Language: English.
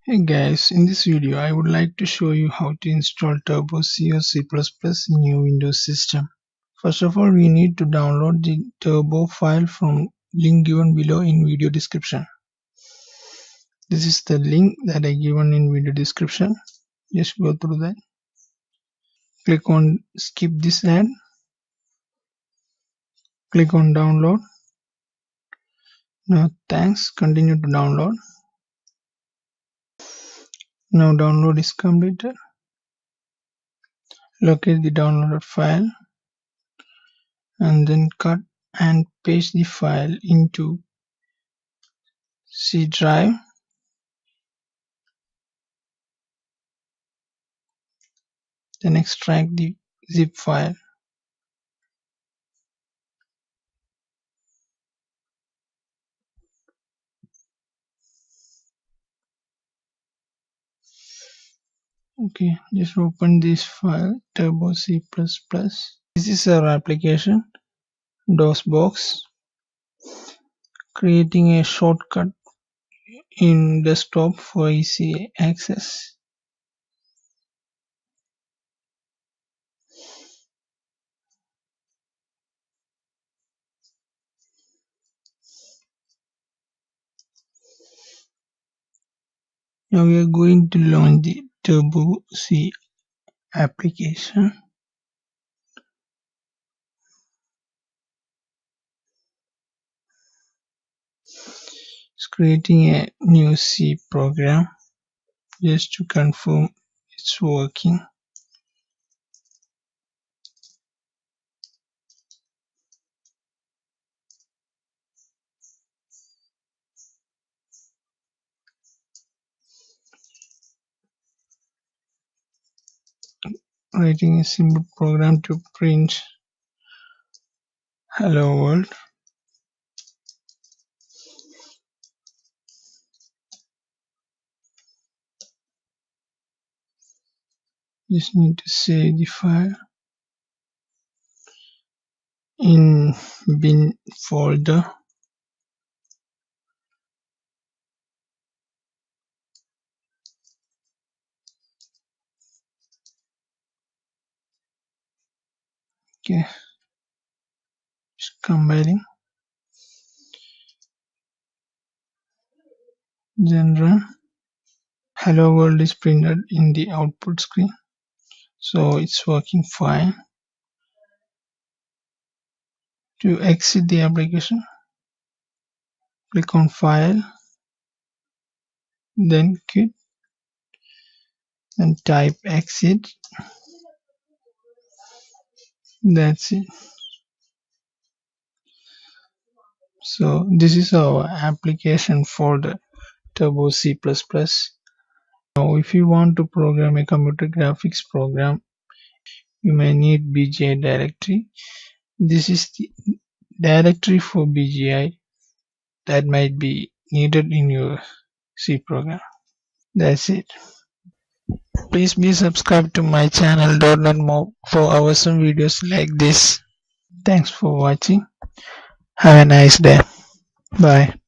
Hey guys, in this video I would like to show you how to install Turbo C or C++ in your Windows system. First of all, we need to download the Turbo file from link given below in video description. This is the link that I given in video description. Just go through that. Click on skip this ad. Click on download. Now thanks, continue to download. Now download is completed. Locate the downloaded file and then cut and paste the file into C drive. Then extract the zip file. Okay, just open this file, Turbo C++. This is our application, DOSBox, creating a shortcut in desktop for easy access. Now we are going to launch the Turbo C application. It's creating a new C program just to confirm it's working. Writing a simple program to print hello world. Just need to save the file in bin folder. Okay, just compiling, then run. Hello world is printed in the output screen, so it's working fine. To exit the application, click on file, then quit, and type exit. That's it. So this is our application for the Turbo C++. Now if you want to program a computer graphics program, you may need BGI directory. This is the directory for BGI that might be needed in your C program. That's it. Please be subscribed to my channel .NET Mob for awesome videos like this. Thanks for watching. Have a nice day. Bye.